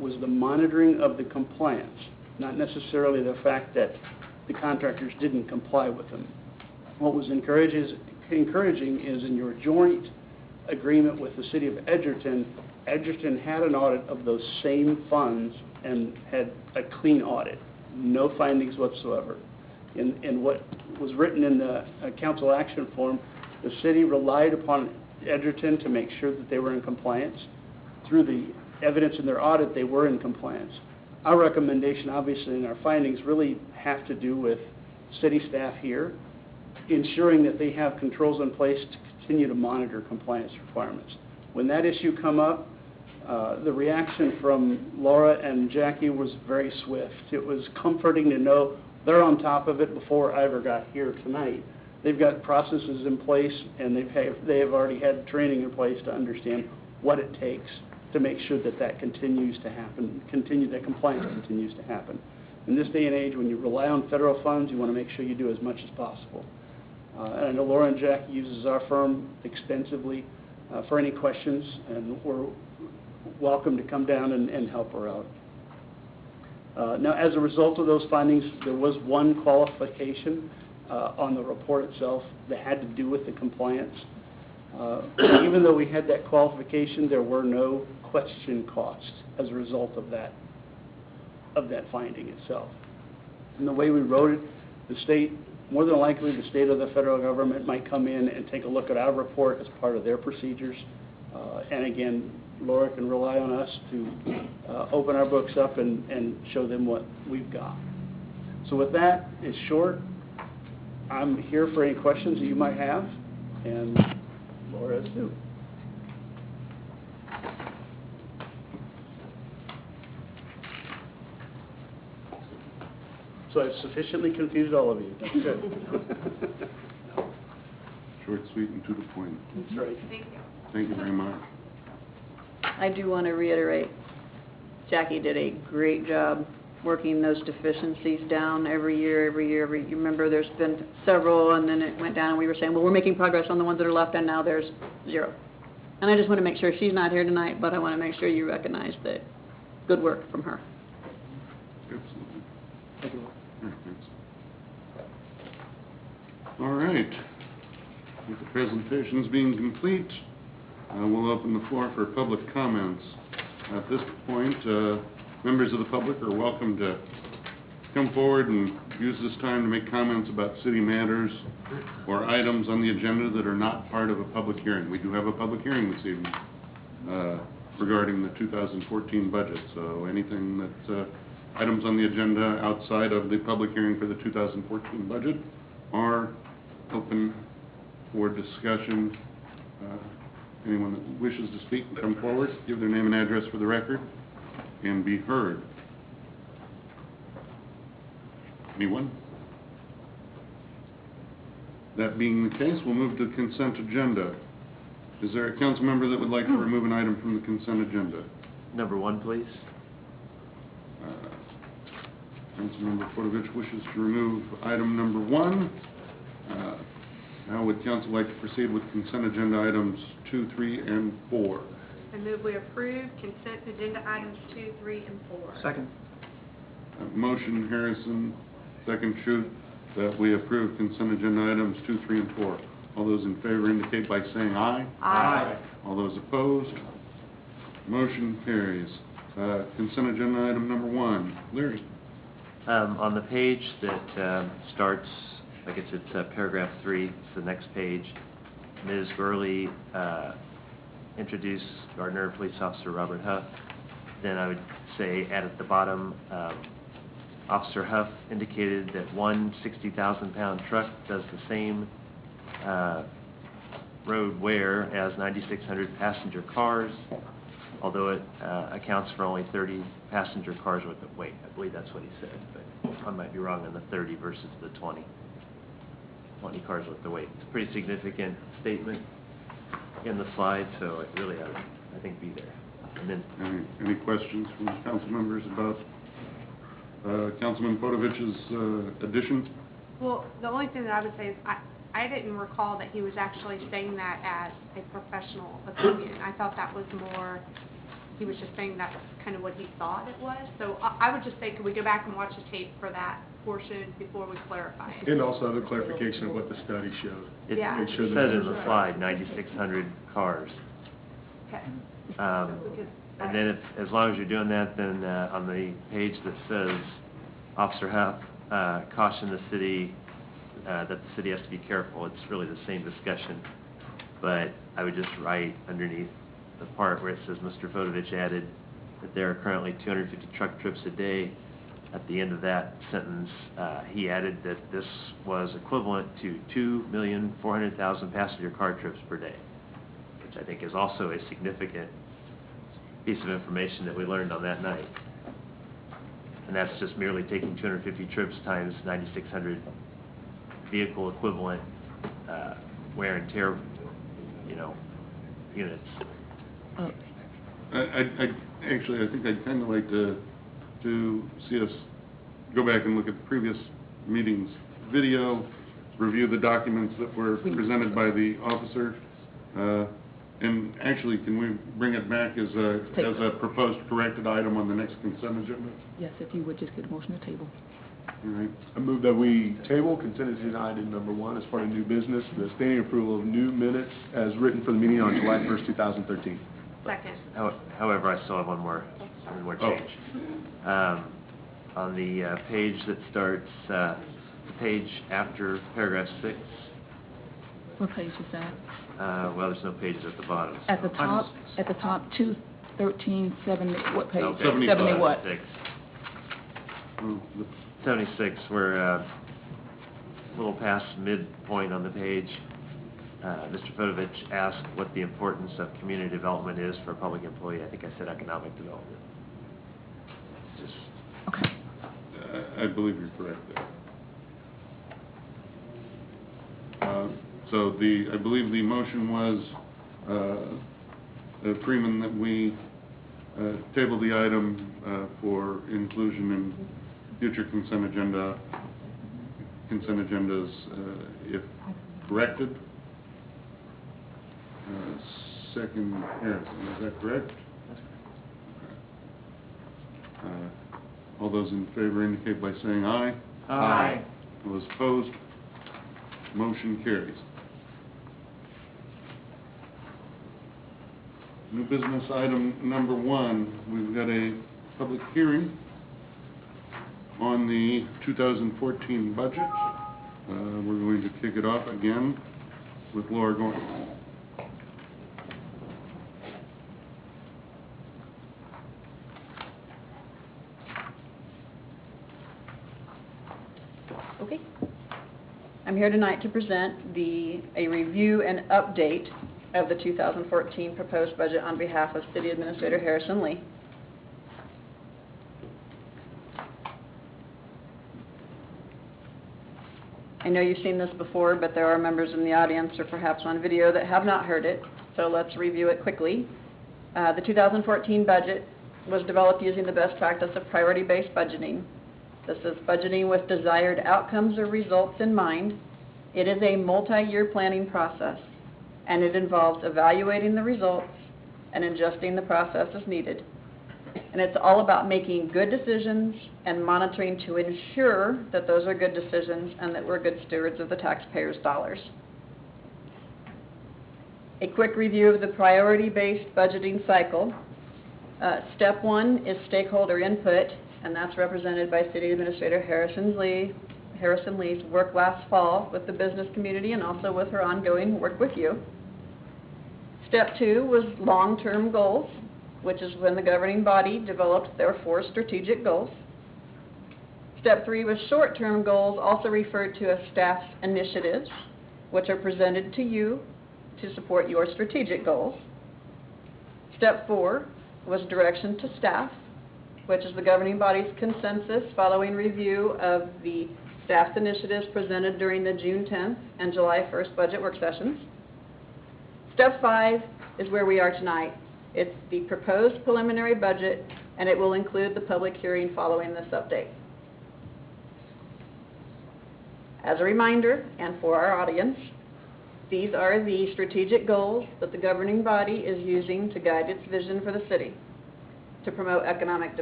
was the monitoring of the compliance, not necessarily the fact that the contractors didn't comply with them. What was encouraging is in your joint agreement with the city of Edgerton, Edgerton had an audit of those same funds and had a clean audit, no findings whatsoever. And what was written in the council action form, the city relied upon Edgerton to make sure that they were in compliance. Through the evidence in their audit, they were in compliance. Our recommendation, obviously, in our findings really have to do with city staff here, ensuring that they have controls in place to continue to monitor compliance requirements. When that issue come up, the reaction from Laura and Jackie was very swift. It was comforting to know they're on top of it before I ever got here tonight. They've got processes in place, and they have already had training in place to understand what it takes to make sure that that continues to happen, that compliance continues to happen. In this day and age, when you rely on federal funds, you want to make sure you do as much as possible. And I know Laura and Jackie uses our firm extensively for any questions, and we're welcome to come down and help her out. Now, as a result of those findings, there was one qualification on the report itself that had to do with the compliance. Even though we had that qualification, there were no question costs as a result of that finding itself. And the way we wrote it, the state, more than likely the state or the federal government might come in and take a look at our report as part of their procedures. And again, Laura can rely on us to open our books up and show them what we've got. So with that, it's short. I'm here for any questions that you might have, and Laura is too. So I've sufficiently confused all of you. That's good. Short, sweet, and to the point. That's right. Thank you. Thank you very much. I do want to reiterate, Jackie did a great job working those deficiencies down every year. You remember there's been several, and then it went down, and we were saying, well, we're making progress on the ones that are left, and now there's 0. And I just want to make sure she's not here tonight, but I want to make sure you recognize that good work from her. Absolutely. Thank you. All right, thanks. All right. With the presentations being complete, we'll open the floor for public comments. At this point, members of the public are welcome to come forward and use this time to make comments about city matters or items on the agenda that are not part of a public hearing. We do have a public hearing this evening regarding the 2014 budget, so anything that items on the agenda outside of the public hearing for the 2014 budget are open for discussion. Anyone that wishes to speak can come forward, give their name and address for the record, and be heard. Anyone? That being the case, we'll move to the consent agenda. Is there a council member that would like to remove an item from the consent agenda? Number 1, please. Councilmember Podovich wishes to remove item number 1. How would council like to proceed with consent agenda items 2, 3, and 4? I move we approve consent agenda items 2, 3, and 4. Second. Motion Harrison, second Shute, that we approve consent agenda items 2, 3, and 4. All those in favor indicate by saying aye. Aye. All those opposed? Motion carries. Consent agenda item number 1. Larry. On the page that starts, I guess it's paragraph 3, it's the next page, Ms. Burley introduced Gardner Police Officer Robert Huff. Then I would say at the bottom, Officer Huff indicated that one 60,000-pound truck does the same road wear as 9,600 passenger cars, although it accounts for only 30 passenger cars worth of weight. I believe that's what he said, but I might be wrong on the 30 versus the 20 cars worth of weight. It's a pretty significant statement in the slide, so it really ought to, I think, be there. And then, Any questions from the council members about Councilman Podovich's addition? Well, the only thing that I would say is I didn't recall that he was actually saying that as a professional opinion. I thought that was more he was just saying that's kind of what he thought it was. So I would just say, could we go back and watch the tape for that portion before we clarify it? And also the clarification of what the study showed. It Yeah. it Make sure that- says in the slide, 9,600 cars. Okay. And then as long as you're doing that, then on the page that says, Officer Huff cautioned the city that the city has to be careful, it's really the same discussion. But I would just write underneath the part where it says, Mr. Fodovich added that there are currently 250 truck trips a day. At the end of that sentence, he added that this was equivalent to 2,400,000 passenger car trips per day, which I think is also a significant piece of information that we learned on that night. And that's just merely taking 250 trips times 9,600 vehicle equivalent wear and tear, units. Actually, I think I'd kind of like to see us go back and look at the previous meeting's video, review the documents that were presented by the officer. And actually, can we bring it back as a proposed corrected item on the next consent agenda? Yes, if you would just get a motion to table. All right. I move that we table consent agenda item number 1 as part of new business, the standing approval of new minutes as written for the meeting on July 1st, 2013. Second. However, I still have one more change. On the page that starts, the page after paragraph 6, What page is that? well, there's no pages at the bottom. At the so- top, 21370, what page? Okay, 75. 70 what? 76. Well, 76, we're a little past midpoint on the page. Mr. Fodovich asked what the importance of community development is for a public employee. I think I said economic development. Just, Okay. I believe you're correct there. So I believe the motion was, Freeman, that we table the item for inclusion in future consent agendas if corrected. Second, Harrison, is that correct? All those in favor indicate by saying aye. Aye. All those opposed, motion carries. New business item number 1, we've got a public hearing on the 2014 budget. We're going to kick it off again with Laura Gordon. Okay. I'm here tonight to present a review and update of the 2014 proposed budget on behalf of City Administrator Harrison Lee. I know you've seen this before, but there are members in the audience or perhaps on video that have not heard it, so let's review it quickly. The 2014 budget was developed using the best practice of priority-based budgeting. This is budgeting with desired outcomes or results in mind. It is a multi-year planning process, and it involves evaluating the results and adjusting the process as needed. And it's all about making good decisions and monitoring to ensure that those are good decisions and that we're good stewards of the taxpayers' dollars. A quick review of the priority-based budgeting cycle. Step 1 is stakeholder input, and that's represented by City Administrator Harrison Lee's work last fall with the business community and also with her ongoing work with you. Step 2 was long-term goals, which is when the governing body developed their 4 strategic goals. Step 3 was short-term goals, also referred to as staff initiatives, which are presented to you to support your strategic goals. Step 4 was direction to staff, which is the governing body's consensus following review of the staff initiatives presented during the June 10th and July 1st budget work sessions. Step 5 is where we are tonight. It's the proposed preliminary budget, and it will include the public hearing following this update. As a reminder, and for our audience, these are the strategic goals that the governing body is using to guide its vision for the city. to promote economic development